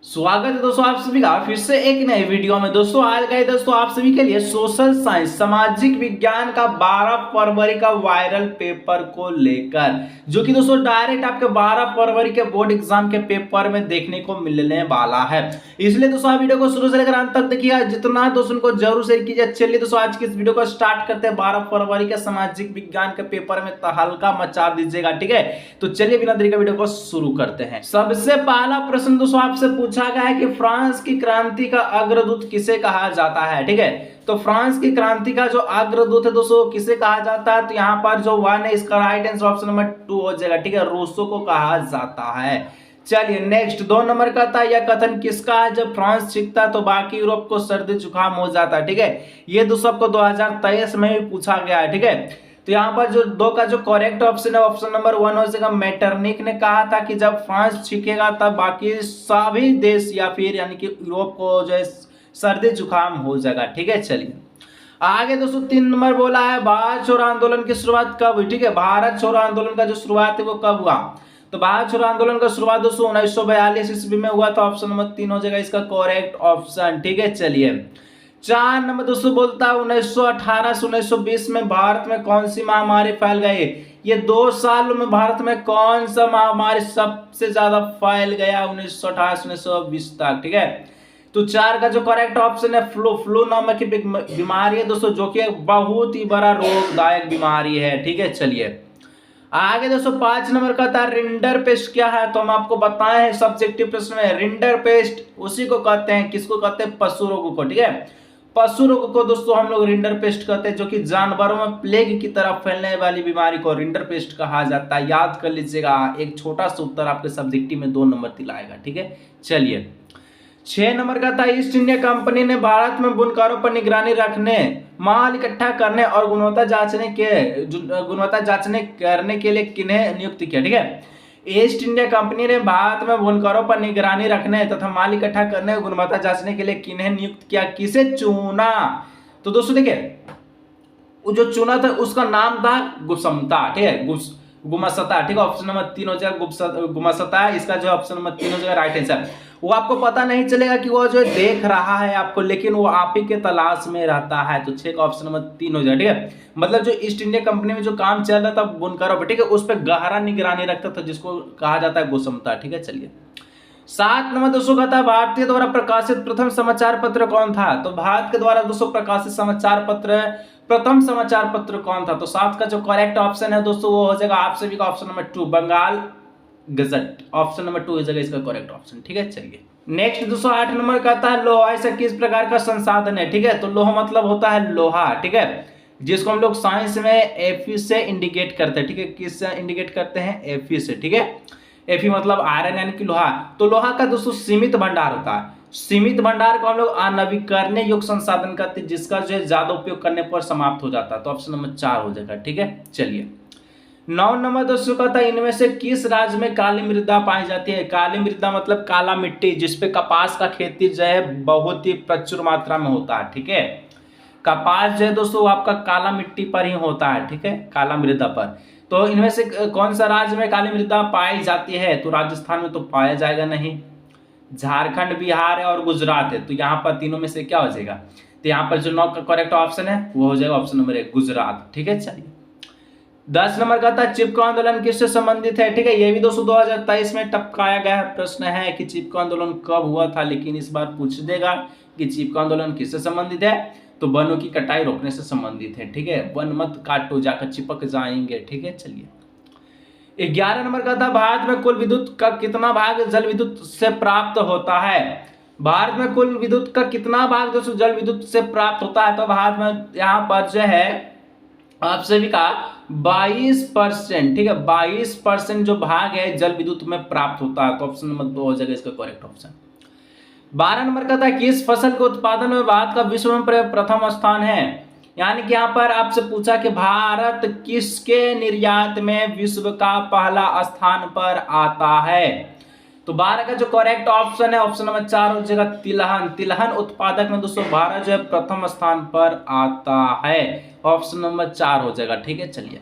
स्वागत है दोस्तों आप सभी का फिर से एक नए वीडियो में। दोस्तों आज का दोस्तों आप सभी के लिए सोशल साइंस सामाजिक विज्ञान का 12 फरवरी का वायरल पेपर को लेकर, जो कि दोस्तों डायरेक्ट आपके 12 फरवरी के बोर्ड एग्जाम के पेपर में देखने को मिलने वाला है। इसलिए दोस्तों आप वीडियो को शुरू से लेकर अंत तक देखिएगा, जितना दोस्तों उनको जरूर शेयर कीजिए। चलिए दोस्तों आज की इस वीडियो को स्टार्ट करते हैं। 12 फरवरी के सामाजिक विज्ञान के पेपर में तहलका मचा दीजिएगा, ठीक है। तो चलिए बिना देरी का वीडियो को शुरू करते हैं। सबसे पहला प्रश्न दोस्तों आपसे पूछा गया है कि फ्रांस की क्रांति का अग्रदूत किसे कहा जाता है, ठीक है। तो फ्रांस की क्रांति का जो अग्रदूत है दोस्तों किसे कहा जाता है, तो यहाँ पर जो 1 है इसका राइट आंसर ऑप्शन नंबर 2 हो जाएगा, ठीक है। रूसो को कहा जाता है। चलिए नेक्स्ट 2 नंबर का था, यह कथन किसका है, जब फ्रांस जीतता तो बाकी यूरोप को सर्दी जुकाम हो जाता है, ठीक है। ये दोस्तों आपको 2023 में ही पूछा गया है, ठीक है। तो यहाँ पर जो 2 का जो करेक्ट ऑप्शन है ऑप्शन नंबर 1 हो जाएगा। मेटरनिक ने कहा था कि जब फ्रांस छिकेगा तब बाकी सभी देश या फिर यानी कि यूरोप को जो है सर्दी जुकाम हो जाएगा, ठीक है। चलिए आगे दोस्तों 3 नंबर बोला है, भारत छोड़ो आंदोलन की शुरुआत कब हुई, ठीक है। भारत छोड़ो आंदोलन का जो शुरुआत है वो कब हुआ, तो भारत छोड़ो आंदोलन का शुरुआत दोस्तों 1942 ईस्वी में हुआ था। ऑप्शन नंबर 3 हो जाएगा इसका करेक्ट ऑप्शन, ठीक है। चलिए 4 नंबर दोस्तों बोलता है 1918 से 1920 में भारत में कौन सी महामारी फैल गई। ये 2 सालों में भारत में कौन सा महामारी सबसे ज्यादा फैल गया 1918 से 1920 तक, ठीक है। तो 4 का जो करेक्ट ऑप्शन है फ्लू नामक की बीमारी है दोस्तों, जो कि एक बहुत ही बड़ा रोगदायक बीमारी है, ठीक है। चलिए आगे दोस्तों 5 नंबर का था रिंडर पेस्ट क्या है, तो हम आपको बताए हैं सब्जेक्टिव प्रश्न में। रिंडर पेस्ट उसी को कहते हैं, किसको कहते हैं, पशु रोग को, ठीक है। पशु रोग को दोस्तों हम लोग रिंडर पेस्ट कहते हैं, जो कि जानवरों में प्लेग की तरह फैलने वाली बीमारी को रिंडर पेस्ट कहा जाता है। याद कर लीजिएगा, एक छोटा सा उत्तर आपके सब्जेक्टिव में 2 नंबर दिलाएगा, ठीक है। चलिए 6 नंबर का था, ईस्ट इंडिया कंपनी ने भारत में बुनकरों पर निगरानी रखने, माल इकट्ठा करने और गुणवत्ता जांचने करने के लिए किन्हें नियुक्त किया, ठीक है। ईस्ट इंडिया कंपनी ने भारत में बुनकरों पर निगरानी रखने तथा माल इकट्ठा करने और गुणवत्ता जांचने के लिए किन्हें नियुक्त किया, किसे चुना। तो दोस्तों देखिए वो जो चुना था उसका नाम था गुमस्ता, ठीक है। गुमस्ता, ठीक है। ऑप्शन नंबर 3 हो जाएगा गुमस्ता, इसका जो ऑप्शन नंबर 3 हो जाएगा राइट आंसर। वो आपको पता नहीं चलेगा कि वो जो देख रहा है आपको, लेकिन वो आप ही के तलाश में रहता है। तो 6 का ऑप्शन नंबर 3 हो जाएगा, ठीक है। मतलब जो ईस्ट इंडिया कंपनी में जो काम चल रहा था बुनकरों पर, ठीक है, उस पर गहरा निगरानी रखता था, जिसको कहा जाता है गुमस्ता, ठीक है। चलिए 7 नंबर दोस्तों का था, भारतीय द्वारा प्रकाशित प्रथम समाचार पत्र कौन था। तो भारत के द्वारा दोस्तों प्रकाशित समाचार पत्र प्रथम समाचार पत्र कौन था। तो 7 का जो करेक्ट ऑप्शन है दोस्तों वो हो जाएगा आप सभी का option number 2 Bengal gazette. Option number 2 हो जाएगा इसका करेक्ट ऑप्शन, ठीक है। चलिए नेक्स्ट दोस्तों 8 नंबर का था, लोहा ऐसा किस प्रकार का संसाधन है, ठीक है। तो लोहा मतलब होता है लोहा, ठीक है, जिसको हम लोग साइंस में एफी से इंडिकेट करते हैं, ठीक है। किससे इंडिकेट करते हैं, एफी से, ठीक है। एफी मतलब आयरन यानी कि लोहा। तो लोहा का दोस्तों सीमित भंडार होता है। सीमित भंडार को हम लोग अनवीकरणीय योग्य संसाधन कहते हैं, जिसका जो है ज्यादा उपयोग करने पर समाप्त हो जाता है। तो ऑप्शन नंबर 4 हो जाएगा, ठीक है। चलिए 9 नंबर दोस्तों का था, इनमें से किस राज्य में काली मृदा पाई जाती है। काली मृदा मतलब काला मिट्टी, जिसपे कपास का खेती जो है बहुत ही प्रचुर मात्रा में होता है, ठीक है। कपास जो है दोस्तों आपका काला मिट्टी पर ही होता है, ठीक है, काला मृदा पर। तो इनमें से कौन सा राज्य में काली मृदा पाई जाती है, तो राजस्थान में तो पाया जाएगा नहीं, झारखंड, बिहार है और गुजरात है। तो यहाँ पर तीनों में से क्या हो जाएगा, तो यहाँ पर जो 9 का करेक्ट ऑप्शन है वो हो जाएगा ऑप्शन नंबर 1 गुजरात, ठीक है। चलिए 10 नंबर का था, चिपको आंदोलन किससे संबंधित है, ठीक है। ये भी दोस्तों 2023 में टपकाया गया प्रश्न है कि चिपको आंदोलन कब हुआ था, लेकिन इस बार पूछ देगा कि चिपको आंदोलन किससे संबंधित है, तो वनों की कटाई रोकने से संबंधित है, ठीक है। वन मत काटो जाकर चिपक जाएंगे, ठीक है। चलिए 11 नंबर का था, भारत में कुल विद्युत का कितना भाग जल विद्युत से प्राप्त होता है। भारत में कुल विद्युत का कितना भाग दोस्तों जल विद्युत से प्राप्त होता है। तो भारत में यहाँ पर जो है आप सभी का 22%, ठीक है, 22% जो भाग है जल विद्युत में प्राप्त होता है। तो ऑप्शन नंबर 2 हो जाएगा इसका करेक्ट ऑप्शन। 12 नंबर का था, किस फसल के उत्पादन में भारत का विश्व में प्रथम स्थान है। यानी कि यहाँ पर आपसे पूछा कि भारत किसके निर्यात में विश्व का पहला स्थान पर आता है। तो 12 का जो करेक्ट ऑप्शन है ऑप्शन नंबर 4 हो जाएगा तिलहन। तिलहन उत्पादक में दोस्तों भारत जो है प्रथम स्थान पर आता है, ऑप्शन नंबर 4 हो जाएगा, ठीक है। चलिए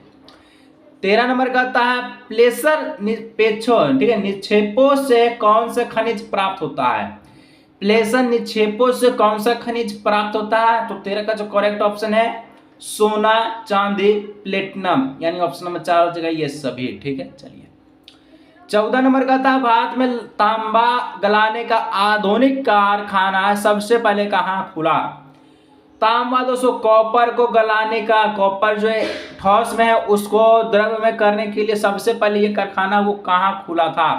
13 नंबर का आता है प्लेसर निक्षेपों, ठीक है, निक्षेपों से कौन सा खनिज प्राप्त होता है? प्लेसर निक्षेपों से कौन सा खनिज प्राप्त होता है? तो 13 का जो करेक्ट ऑप्शन है सोना, चांदी, प्लेटिनम, यानी ऑप्शन नंबर 4 हो जाएगा ये सभी, ठीक है। चलिए 14 नंबर का था भारत में तांबा गलाने का आधुनिक कारखाना सबसे पहले कहाँ खुला? तांबा दोस्तों कॉपर को गलाने का, कॉपर जो है ठोस में है उसको द्रव में करने के लिए सबसे पहले ये कारखाना वो कहाँ खुला था?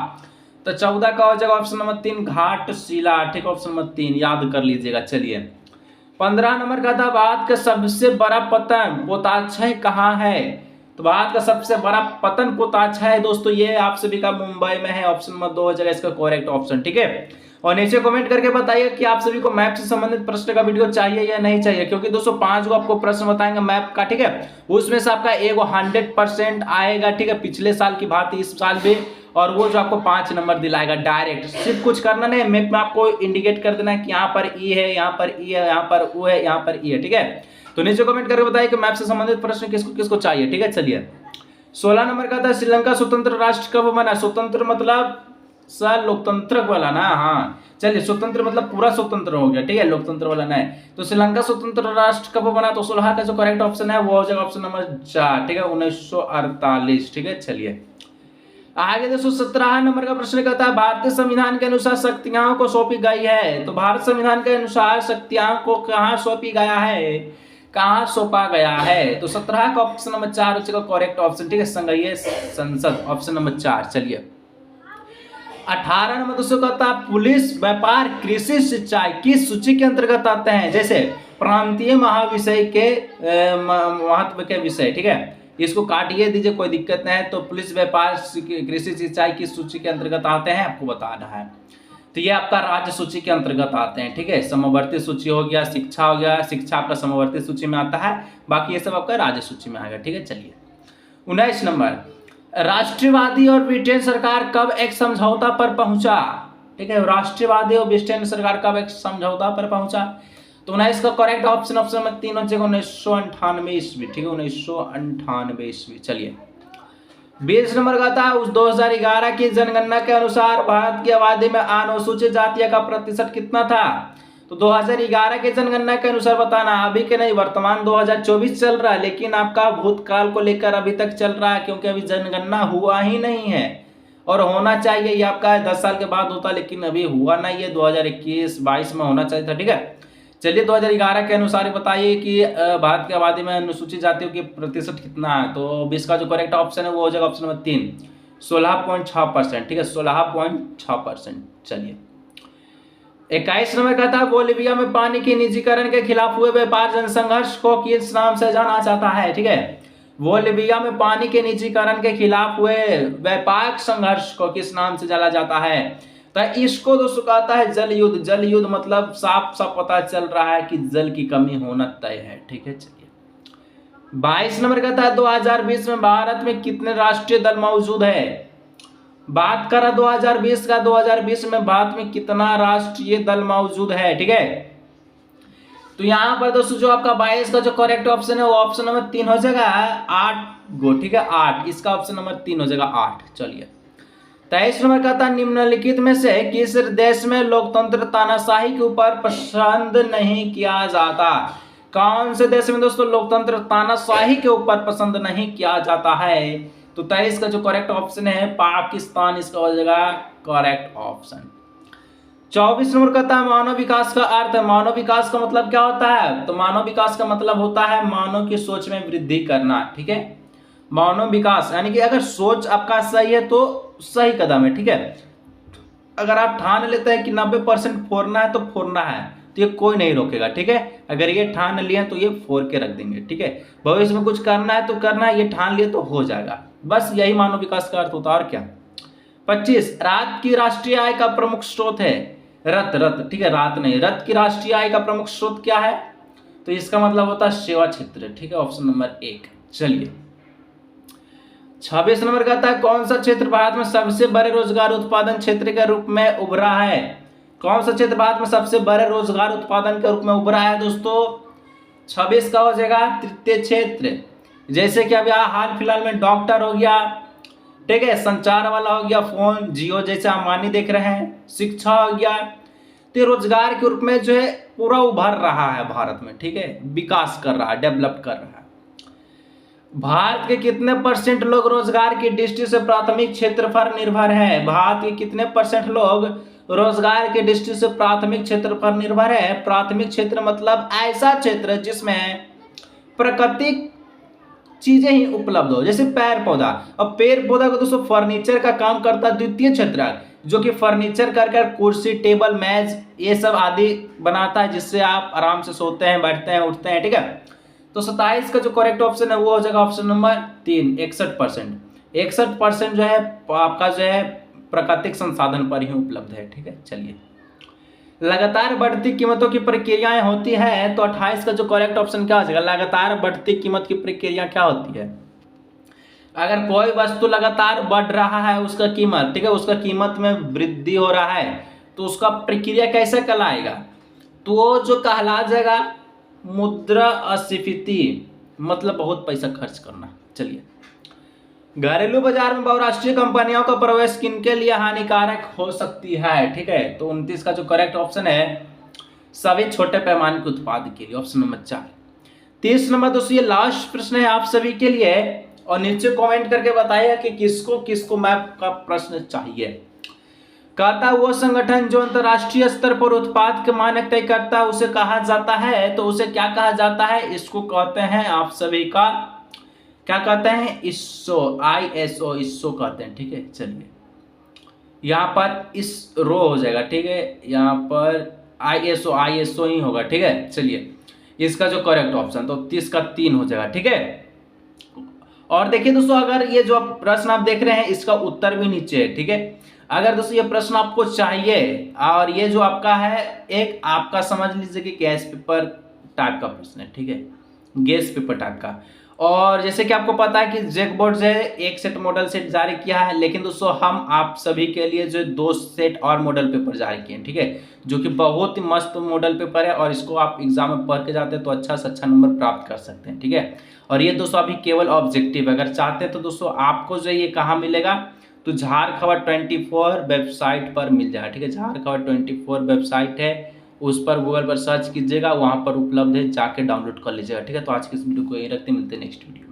तो 14 का हो जाएगा ऑप्शन नंबर 3 घाटशिला, ठीक है, ऑप्शन नंबर 3 याद कर लीजिएगा। चलिए 15 नंबर का था भारत का सबसे बड़ा पतन पोताश्रय कहाँ है? तो भारत का सबसे बड़ा पतन पोताश्रय दोस्तों ये आप सभी का मुंबई में है, ऑप्शन नंबर 2 हो जाएगा इसका करेक्ट ऑप्शन, ठीक है। और नीचे कमेंट करके बताइए कि आप सभी को मैप से संबंधित प्रश्न का वीडियो चाहिए या नहीं चाहिए, क्योंकि दोस्तों 5 को आपको प्रश्न बताएंगे मैप का, ठीक है, उसमें से आपका एगो 100% आएगा, ठीक है, पिछले साल की बात इस साल भी, और वो जो आपको 5 नंबर दिलाएगा डायरेक्ट, सिर्फ कुछ करना नहीं, मैप में आपको इंडिकेट कर देना है कि यहाँ पर ई है, यहाँ पर ई है, यहाँ पर वो है, यहाँ पर ई है, ठीक है। तो नीचे कमेंट करके बताइए कि मैप से संबंधित प्रश्न किसको किसको चाहिए, ठीक है। चलिए 16 नंबर का था श्रीलंका स्वतंत्र राष्ट्र कब बना? स्वतंत्र मतलब सर लोकतंत्र वाला ना, हाँ चलिए स्वतंत्र मतलब पूरा स्वतंत्र हो गया, ठीक है, लोकतंत्र वाला नहीं। तो श्रीलंका स्वतंत्र राष्ट्र कब बना? तो 16 का जो करेक्ट ऑप्शन है वो हो जाएगा ऑप्शन नंबर 4, ठीक है, 1948, ठीक है। चलिए आगे दोस्तों 17 नंबर का प्रश्न कहता है भारतीय संविधान के अनुसार शक्तियां को सौंपी गई है। तो भारत संविधान के अनुसार शक्तियां को कहाँ सौंपी गया है, कहाँ सौंपा गया है? तो 17 का ऑप्शन नंबर 4 हो जाएगा करेक्ट ऑप्शन, ठीक है, संघीय संसद, ऑप्शन नंबर 4। चलिए 18 नंबर दोस्तों कहता है पुलिस, व्यापार, कृषि, सिंचाई किस सूची के अंतर्गत आते हैं? जैसे प्रांतीय महाविषय के महत्व के विषय, ठीक है, इसको काटिए दीजिए कोई दिक्कत नहीं है। तो पुलिस, व्यापार, कृषि, सिंचाई किस सूची के अंतर्गत आते हैं आपको बताना है। तो ये आपका राज्य सूची के अंतर्गत आते हैं, ठीक है, समवर्ती सूची हो गया, शिक्षा हो गया, शिक्षा आपका समवर्ती सूची में आता है, बाकी ये सब आपका राज्य सूची में आएगा, ठीक है। चलिए 19 नंबर राष्ट्रवादी और ब्रिटेन सरकार कब एक समझौता पर पहुंचा? ठीक है, राष्ट्रवादी और ब्रिटेन सरकार कब एक समझौता पर पहुंचा? तो 19 का करेक्ट ऑप्शन ऑप्शन नंबर 3 हो जाएगा 1998 ईस्वी, ठीक है, 1998 ईस्वी। चलिए 20 नंबर का था उस 2011 की जनगणना के अनुसार भारत की आबादी में अनुसूचित जातियों का प्रतिशत कितना था? तो 2011 के जनगणना के अनुसार बताना, अभी के नहीं, वर्तमान 2024 चल रहा है, लेकिन आपका भूतकाल को लेकर अभी तक चल रहा है, क्योंकि अभी जनगणना हुआ ही नहीं है, और होना चाहिए, ये आपका 10 साल के बाद होता, लेकिन अभी हुआ नहीं है, 2021-22 में होना चाहिए था, ठीक है। चलिए 2011 के अनुसार बताइए कि भारत की आबादी में अनुसूचित जातियों की प्रतिशत कितना है? तो 20 का जो करेक्ट ऑप्शन है वो हो जाएगा ऑप्शन नंबर 3 16.6%, ठीक है, 16.6%। चलिए 21 नंबर का था बोलिविया में पानी के निजीकरण के खिलाफ हुए व्यापार जनसंघर्ष को किस नाम से जाना जाता है? ठीक है, बोलिविया में पानी के निजीकरण के खिलाफ हुए व्यापार संघर्ष को किस नाम से जाना जाता है? तो इसको दोस्तों कहता है जल युद्ध। जल युद्ध मतलब साफ साफ पता चल रहा है कि जल की कमी होना तय है, ठीक है। चलिए 22 नंबर का था 2020 में भारत में कितने राष्ट्रीय दल मौजूद है? बात करा 2020 का, 2020 में भारत में कितना राष्ट्रीय दल मौजूद है, ठीक है। तो यहाँ पर दोस्तों जो आपका 22 का जो करेक्ट ऑप्शन है वो ऑप्शन नंबर 3 हो जाएगा 8 गो, ठीक है, 8, इसका ऑप्शन नंबर 3 हो जाएगा 8। चलिए 23 नंबर का था निम्नलिखित में से किस देश में लोकतंत्र तानाशाही के ऊपर पसंद नहीं किया जाता? कौन से देश में दोस्तों लोकतंत्र तानाशाही के ऊपर पसंद नहीं किया जाता है? तो 23 का जो करेक्ट ऑप्शन है पाकिस्तान, इसका हो जाएगा करेक्ट ऑप्शन। 24 नंबर का था मानव विकास का अर्थ है। मानव विकास का मतलब क्या होता है? तो मानव विकास का मतलब होता है मानव की सोच में वृद्धि करना, ठीक है। मानव विकास यानी कि अगर सोच आपका सही है तो सही कदम है, ठीक है। अगर आप ठान लेते हैं कि 90% फोड़ना है तो फोड़ना है, तो ये कोई नहीं रोकेगा, ठीक है। अगर ये ठान लिए तो ये फोड़ के रख देंगे, ठीक है। भविष्य में कुछ करना है तो करना है, ये ठान लिए तो हो जाएगा, बस यही मानव विकास का अर्थ होता है, और क्या। 25 रात की राष्ट्रीय आय का प्रमुख स्रोत है रत, ठीक है, रात नहीं, रत की राष्ट्रीय आय का प्रमुख स्रोत क्या है? तो इसका मतलब होता है सेवा क्षेत्र, ठीक है, ऑप्शन नंबर 1। चलिए 26 नंबर का था कौन सा क्षेत्र भारत में सबसे बड़े रोजगार उत्पादन क्षेत्र के रूप में उभरा है? कौन सा क्षेत्र भारत में सबसे बड़े रोजगार उत्पादन के रूप में उभरा है दोस्तों? 26 का हो जाएगा तृतीय क्षेत्र। जैसे कि अभी हाल फिलहाल में डॉक्टर हो गया, ठीक है, संचार वाला हो गया, फोन जियो जैसे अंबानी देख रहे हैं, शिक्षा हो गया। तो रोजगार के रूप में जो है पूरा उभर रहा है भारत में, ठीक है, विकास कर रहा है, डेवलप कर रहा है। भारत के कितने परसेंट लोग रोजगार की दृष्टि से प्राथमिक क्षेत्र पर निर्भर है? भारत के कितने परसेंट लोग रोजगार की दृष्टि से प्राथमिक क्षेत्र पर निर्भर है? प्राथमिक क्षेत्र मतलब ऐसा क्षेत्र जिसमें प्राकृतिक चीजें ही उपलब्ध हो, जैसे पेड़ पौधा। अब पेड़ पौधा को दोस्तों फर्नीचर का काम करता है द्वितीय क्षेत्र, जो कि फर्नीचर कर कुर्सी टेबल मेज ये सब आदि बनाता है, जिससे आप आराम से सोते हैं, बैठते हैं, उठते हैं, ठीक है। तो 27 का जो करेक्ट ऑप्शन है वो हो जाएगा ऑप्शन नंबर 3, 61%। 61% जो है आपका जो है प्राकृतिक संसाधन पर ही उपलब्ध है, ठीक है। चलिए, लगातार बढ़ती कीमतों की प्रक्रियाएं होती है, तो 28 का जो करेक्ट ऑप्शन क्या हो जाएगा? लगातार बढ़ती कीमत की प्रक्रिया क्या होती है? अगर कोई वस्तु लगातार बढ़ रहा है उसका कीमत, ठीक है, उसका कीमत में वृद्धि हो रहा है, तो उसका प्रक्रिया कैसे कहलाएगा? तो वो जो कहला जाएगा मुद्रास्फीति, मतलब बहुत पैसा खर्च करना। चलिए, घरेलू बाजार में बहुराष्ट्रीय कंपनियों का प्रवेश किनके लिए हानिकारक हो सकती है? ठीक है, तो 29 का जो करेक्ट ऑप्शन है सभी छोटे पैमाने के उत्पाद के लिए, ऑप्शन नंबर 4। 30 नंबर दोस्तों ये लास्ट प्रश्न है आप सभी के लिए, और नीचे कमेंट करके बताइए कि किसको किसको मैप का प्रश्न चाहिए। कहता वो संगठन जो अंतरराष्ट्रीय स्तर पर उत्पाद के मानक तय करता है उसे कहा जाता है, तो उसे क्या कहा जाता है? इसको कहते हैं आप सभी का क्या कहते हैं? ISO, ISO, ISO कहते हैं, ठीक है। चलिए, यहाँ पर इस रो हो जाएगा, ठीक है, यहाँ पर ISO ही होगा, ठीक है। चलिए, इसका जो करेक्ट ऑप्शन तो 30 का 3 हो जाएगा, ठीक है। और देखिए दोस्तों, अगर ये जो प्रश्न आप देख रहे हैं इसका उत्तर भी नीचे है, ठीक है। अगर दोस्तों ये प्रश्न आपको चाहिए, और ये जो आपका है एक आपका समझ लीजिए कि गैस पेपर टाइप का प्रश्न है, ठीक है, गैस पेपर टाइप का। और जैसे कि आपको पता है कि जैक बोर्ड जो है एक सेट मॉडल सेट जारी किया है, लेकिन दोस्तों हम आप सभी के लिए जो 2 सेट और मॉडल पेपर जारी किए हैं, ठीक है, जो कि बहुत ही मस्त मॉडल पेपर है, और इसको आप एग्जाम में पढ़ के जाते हैं तो अच्छा से अच्छा नंबर प्राप्त कर सकते हैं, ठीक है। और ये दोस्तों अभी केवल ऑब्जेक्टिव, अगर चाहते हैं तो दोस्तों आपको जो ये कहाँ मिलेगा? तो झारखबर 24 वेबसाइट पर मिल जाएगा, ठीक है। झारखबर 24 वेबसाइट है, उस पर गूगल पर सर्च कीजिएगा, वहां पर उपलब्ध है, जाके डाउनलोड कर लीजिएगा, ठीक है। तो आज की इस वीडियो को यही रखते हैं, मिलते हैं नेक्स्ट वीडियो।